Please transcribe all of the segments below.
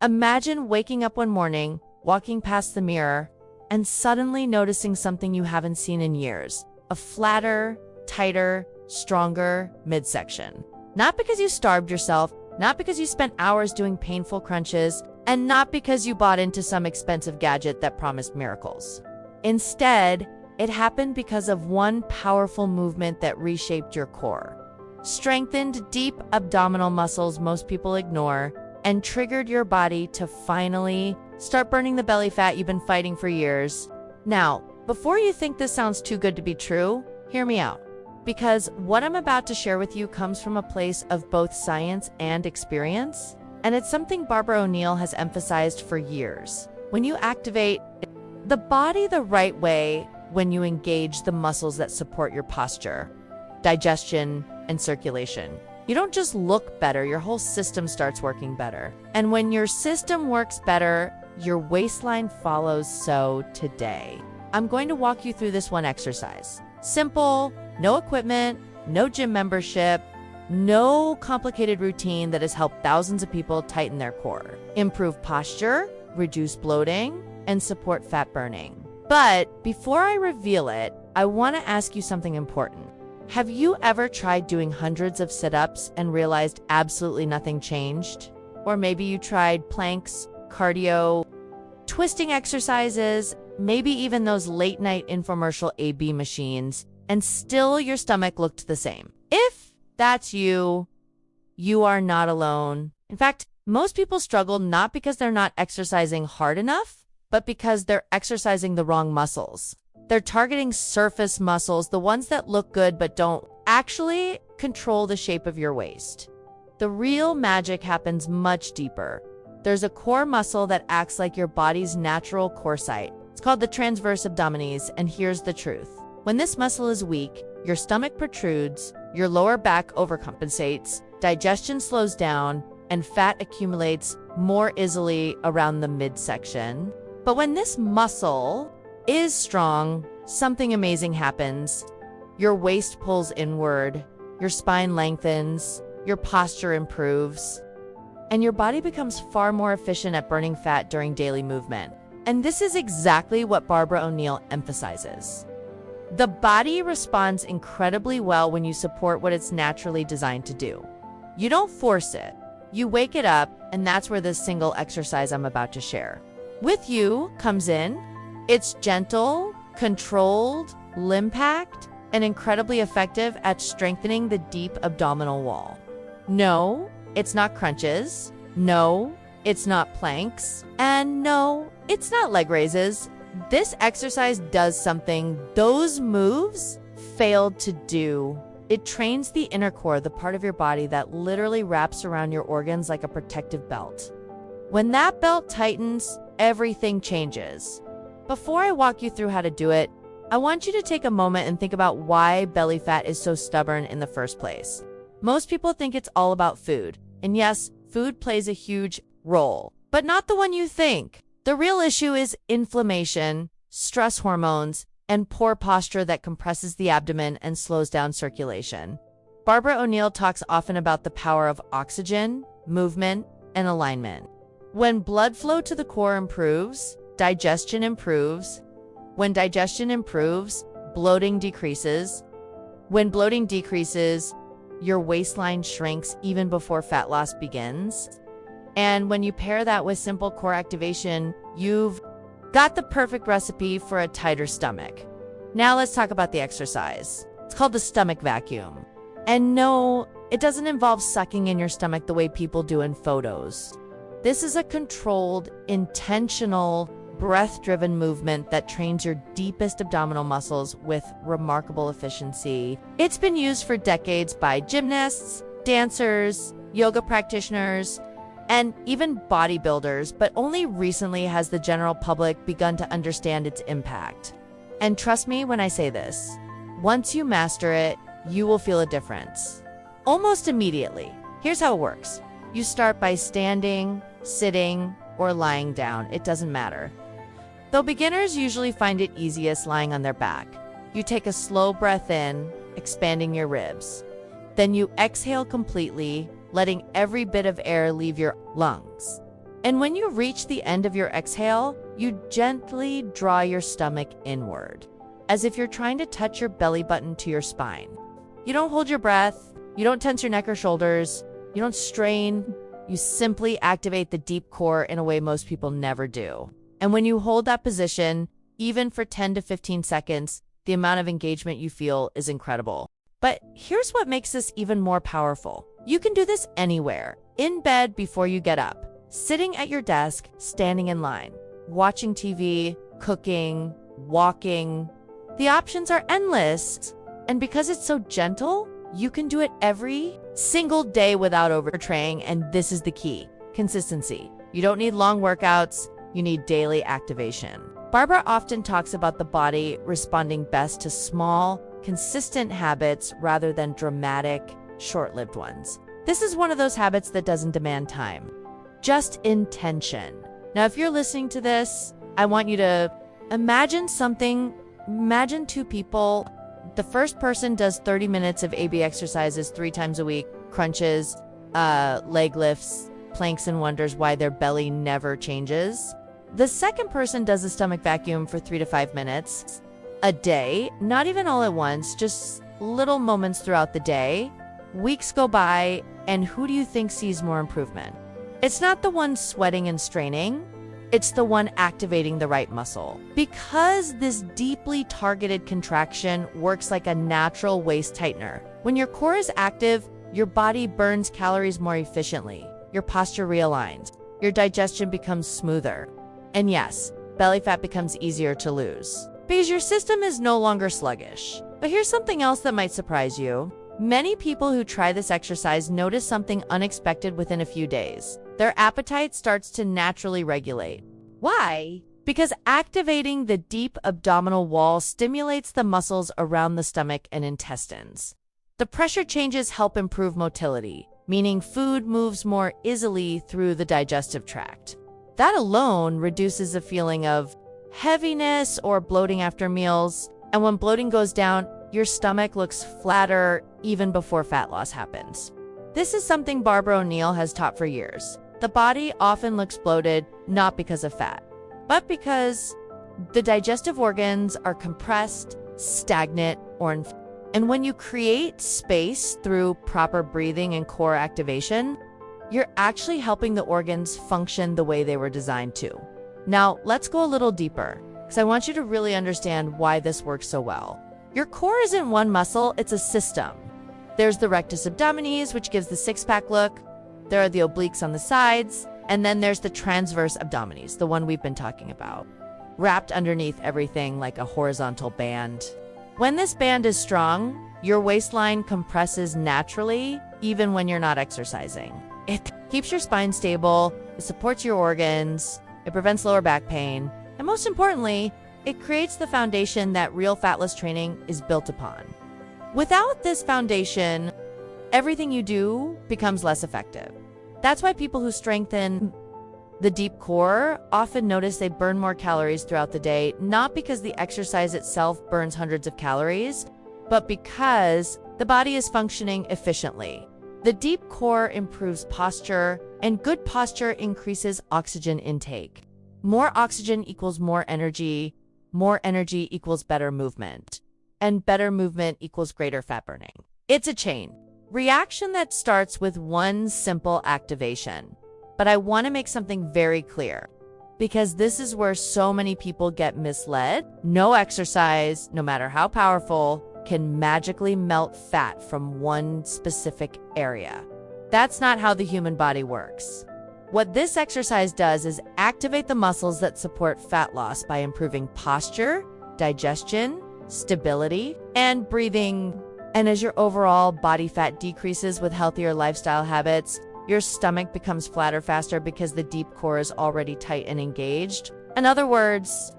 Imagine waking up one morning, walking past the mirror, and suddenly noticing something you haven't seen in years. A flatter, tighter, stronger midsection. Not because you starved yourself, not because you spent hours doing painful crunches, and not because you bought into some expensive gadget that promised miracles. Instead, it happened because of one powerful movement that reshaped your core, strengthened deep abdominal muscles most people ignore, and triggered your body to finally start burning the belly fat you've been fighting for years. Now, before you think this sounds too good to be true, hear me out. Because what I'm about to share with you comes from a place of both science and experience, and it's something Barbara O'Neill has emphasized for years. When you activate the body the right way, when you engage the muscles that support your posture, digestion, and circulation, you don't just look better, your whole system starts working better. And when your system works better, your waistline follows. So today, I'm going to walk you through this one exercise. Simple, no equipment, no gym membership, no complicated routine that has helped thousands of people tighten their core, improve posture, reduce bloating, and support fat burning. But before I reveal it, I want to ask you something important. Have you ever tried doing hundreds of sit-ups and realized absolutely nothing changed? Or maybe you tried planks, cardio, twisting exercises, maybe even those late-night infomercial AB machines, and still your stomach looked the same. If that's you, you are not alone. In fact, most people struggle not because they're not exercising hard enough, but because they're exercising the wrong muscles. They're targeting surface muscles, the ones that look good but don't actually control the shape of your waist. The real magic happens much deeper. There's a core muscle that acts like your body's natural core site. It's called the transverse abdominis, and here's the truth. When this muscle is weak, your stomach protrudes, your lower back overcompensates, digestion slows down, and fat accumulates more easily around the midsection. But when this muscle is strong, something amazing happens. Your waist pulls inward, your spine lengthens, your posture improves, and your body becomes far more efficient at burning fat during daily movement. And this is exactly what Barbara O'Neill emphasizes. The body responds incredibly well when you support what it's naturally designed to do. You don't force it, you wake it up, and that's where this single exercise I'm about to share with you comes in. It's gentle, controlled, limb-packed, and incredibly effective at strengthening the deep abdominal wall. No, it's not crunches. No, it's not planks. And no, it's not leg raises. This exercise does something those moves failed to do. It trains the inner core, the part of your body that literally wraps around your organs like a protective belt. When that belt tightens, everything changes. Before I walk you through how to do it, I want you to take a moment and think about why belly fat is so stubborn in the first place. Most people think it's all about food. And yes, food plays a huge role, but not the one you think. The real issue is inflammation, stress hormones, and poor posture that compresses the abdomen and slows down circulation. Barbara O'Neill talks often about the power of oxygen, movement, and alignment. When blood flow to the core improves, digestion improves. When digestion improves, bloating decreases. When bloating decreases, your waistline shrinks even before fat loss begins. And when you pair that with simple core activation, you've got the perfect recipe for a tighter stomach. Now let's talk about the exercise. It's called the stomach vacuum. And no, it doesn't involve sucking in your stomach the way people do in photos. This is a controlled, intentional, breath-driven movement that trains your deepest abdominal muscles with remarkable efficiency. It's been used for decades by gymnasts, dancers, yoga practitioners, and even bodybuilders, but only recently has the general public begun to understand its impact. And trust me when I say this, once you master it, you will feel a difference. Almost immediately. Here's how it works. You start by standing, sitting, or lying down. It doesn't matter. Though beginners usually find it easiest lying on their back. You take a slow breath in, expanding your ribs. Then you exhale completely, letting every bit of air leave your lungs. And when you reach the end of your exhale, you gently draw your stomach inward, as if you're trying to touch your belly button to your spine. You don't hold your breath, you don't tense your neck or shoulders, you don't strain, you simply activate the deep core in a way most people never do. And when you hold that position, even for 10 to 15 seconds, the amount of engagement you feel is incredible. But here's what makes this even more powerful. You can do this anywhere, in bed before you get up, sitting at your desk, standing in line, watching TV, cooking, walking. The options are endless. And because it's so gentle, you can do it every single day without overtraining, and this is the key: consistency. You don't need long workouts, you need daily activation. Barbara often talks about the body responding best to small, consistent habits rather than dramatic, short-lived ones. This is one of those habits that doesn't demand time, just intention. Now, if you're listening to this, I want you to imagine two people. The first person does 30 minutes of AB exercises 3 times a week, crunches, leg lifts, planks, and wonders why their belly never changes. The second person does a stomach vacuum for 3 to 5 minutes a day, not even all at once, just little moments throughout the day. Weeks go by, and who do you think sees more improvement? It's not the one sweating and straining. It's the one activating the right muscle. Because this deeply targeted contraction works like a natural waist tightener. When your core is active, your body burns calories more efficiently. Your posture realigns. Your digestion becomes smoother. And yes, belly fat becomes easier to lose, because your system is no longer sluggish. But here's something else that might surprise you. Many people who try this exercise notice something unexpected within a few days. Their appetite starts to naturally regulate. Why? Because activating the deep abdominal wall stimulates the muscles around the stomach and intestines. The pressure changes help improve motility, meaning food moves more easily through the digestive tract. That alone reduces a feeling of heaviness or bloating after meals, and when bloating goes down, your stomach looks flatter even before fat loss happens. This is something Barbara O'Neill has taught for years. The body often looks bloated not because of fat, but because the digestive organs are compressed, stagnant, or inflamed. And when you create space through proper breathing and core activation, you're actually helping the organs function the way they were designed to. Now, let's go a little deeper, because I want you to really understand why this works so well. Your core isn't one muscle, it's a system. There's the rectus abdominis, which gives the six-pack look. There are the obliques on the sides, and then there's the transverse abdominis, the one we've been talking about, wrapped underneath everything like a horizontal band. When this band is strong, your waistline compresses naturally, even when you're not exercising. It keeps your spine stable, it supports your organs, it prevents lower back pain, and most importantly, it creates the foundation that real fatless training is built upon. Without this foundation, everything you do becomes less effective. That's why people who strengthen the deep core often notice they burn more calories throughout the day, not because the exercise itself burns hundreds of calories, but because the body is functioning efficiently. The deep core improves posture, and good posture increases oxygen intake. More oxygen equals more energy equals better movement, and better movement equals greater fat burning. It's a chain reaction that starts with one simple activation. But I want to make something very clear, because this is where so many people get misled. No exercise, no matter how powerful, can magically melt fat from one specific area. That's not how the human body works. What this exercise does is activate the muscles that support fat loss by improving posture, digestion, stability, and breathing. And as your overall body fat decreases with healthier lifestyle habits, your stomach becomes flatter faster because the deep core is already tight and engaged. In other words,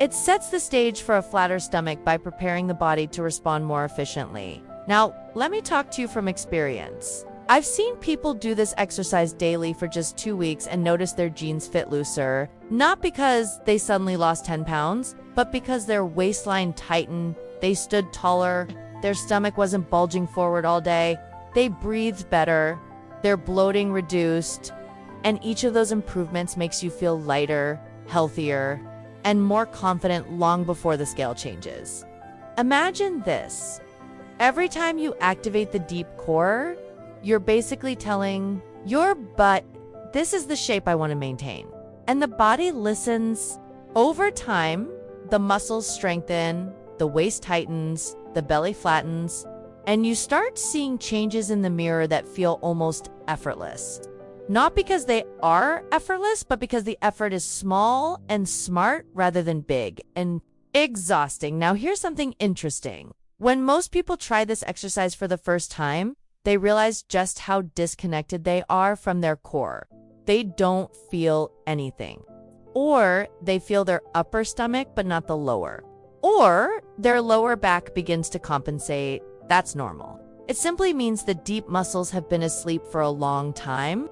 it sets the stage for a flatter stomach by preparing the body to respond more efficiently. Now, let me talk to you from experience. I've seen people do this exercise daily for just 2 weeks and notice their jeans fit looser, not because they suddenly lost 10 pounds, but because their waistline tightened, they stood taller, their stomach wasn't bulging forward all day, they breathed better, their bloating reduced, And each of those improvements makes you feel lighter, healthier, and more confident long before the scale changes. Imagine this. Every time you activate the deep core, you're basically telling your butt, this is the shape I want to maintain. And the body listens. Over time, the muscles strengthen, the waist tightens, the belly flattens, and you start seeing changes in the mirror that feel almost effortless. Not because they are effortless, but because the effort is small and smart rather than big and exhausting. Now, here's something interesting. When most people try this exercise for the first time, they realize just how disconnected they are from their core. They don't feel anything. Or they feel their upper stomach, but not the lower. Or their lower back begins to compensate. That's normal. It simply means the deep muscles have been asleep for a long time.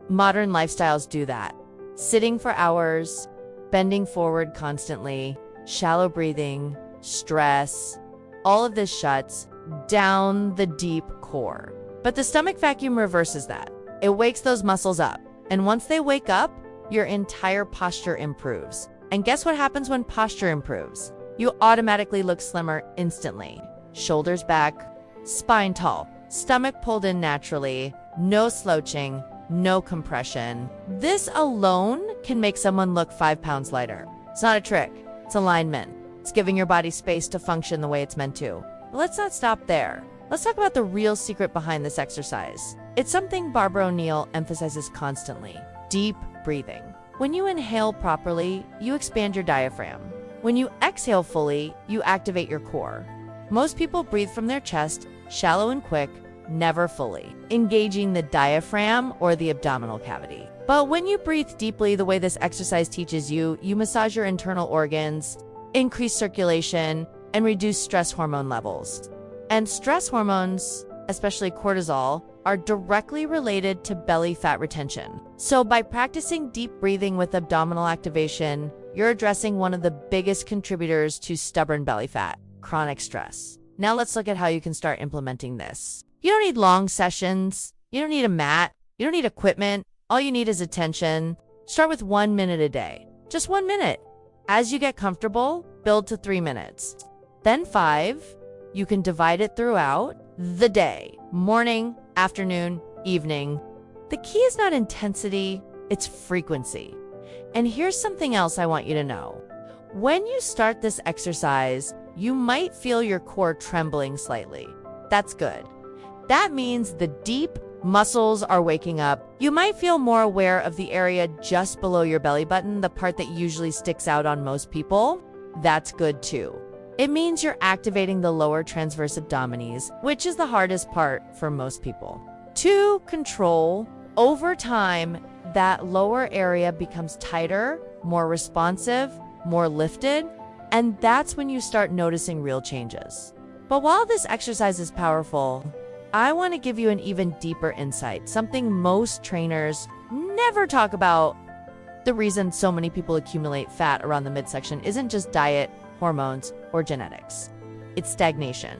Modern lifestyles do that. Sitting for hours, bending forward constantly, shallow breathing, stress, all of this shuts down the deep core. But the stomach vacuum reverses that. It wakes those muscles up. And once they wake up, your entire posture improves. And guess what happens when posture improves? You automatically look slimmer instantly. Shoulders back, spine tall, stomach pulled in naturally, no slouching, no compression. This alone can make someone look 5 pounds lighter. It's not a trick, it's alignment. It's giving your body space to function the way it's meant to. But let's not stop there. Let's talk about the real secret behind this exercise. It's something Barbara O'Neill emphasizes constantly: deep breathing. When you inhale properly, you expand your diaphragm. When you exhale fully, you activate your core. Most people breathe from their chest, shallow and quick, never fully engaging the diaphragm or the abdominal cavity. But when you breathe deeply the way this exercise teaches you, you massage your internal organs, increase circulation, and reduce stress hormone levels. And stress hormones, especially cortisol, are directly related to belly fat retention. So by practicing deep breathing with abdominal activation, you're addressing one of the biggest contributors to stubborn belly fat: chronic stress. Now let's look at how you can start implementing this. You don't need long sessions. You don't need a mat. You don't need equipment. All you need is attention. Start with 1 minute a day. Just 1 minute. As you get comfortable, build to 3 minutes. Then 5. You can divide it throughout the day: morning, afternoon, evening. The key is not intensity, it's frequency. And here's something else I want you to know. When you start this exercise, you might feel your core trembling slightly. That's good. That means the deep muscles are waking up. You might feel more aware of the area just below your belly button, the part that usually sticks out on most people. That's good too. It means you're activating the lower transverse abdominis, which is the hardest part for most people to control. Over time, that lower area becomes tighter, more responsive, more lifted, and that's when you start noticing real changes. But while this exercise is powerful, I want to give you an even deeper insight, something most trainers never talk about. The reason so many people accumulate fat around the midsection isn't just diet, hormones, or genetics. It's stagnation.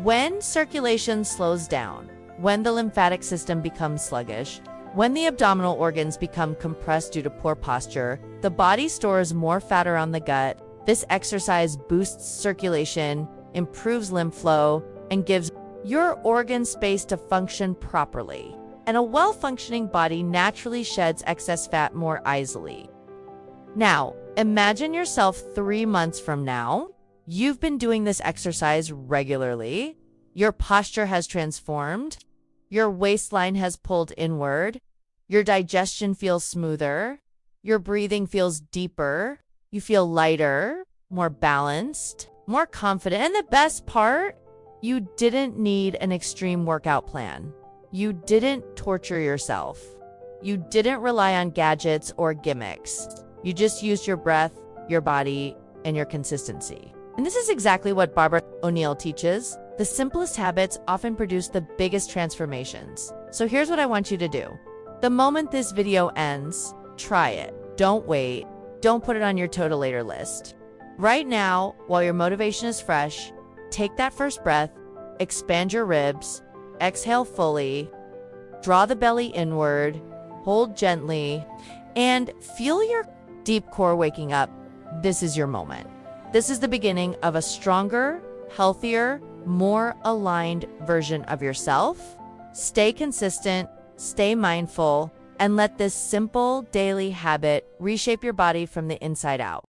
When circulation slows down, when the lymphatic system becomes sluggish, when the abdominal organs become compressed due to poor posture, the body stores more fat around the gut. This exercise boosts circulation, improves lymph flow, and gives your organs space to function properly. And a well-functioning body naturally sheds excess fat more easily. Now, imagine yourself 3 months from now. You've been doing this exercise regularly. Your posture has transformed. Your waistline has pulled inward. Your digestion feels smoother. Your breathing feels deeper. You feel lighter, more balanced, more confident. And the best part, you didn't need an extreme workout plan. You didn't torture yourself. You didn't rely on gadgets or gimmicks. You just used your breath, your body, and your consistency. And this is exactly what Barbara O'Neill teaches. The simplest habits often produce the biggest transformations. So here's what I want you to do. The moment this video ends, try it. Don't wait. Don't put it on your to-later list. Right now, while your motivation is fresh, take that first breath, expand your ribs, exhale fully, draw the belly inward, hold gently, and feel your deep core waking up. This is your moment. This is the beginning of a stronger, healthier, more aligned version of yourself. Stay consistent, stay mindful, and let this simple daily habit reshape your body from the inside out.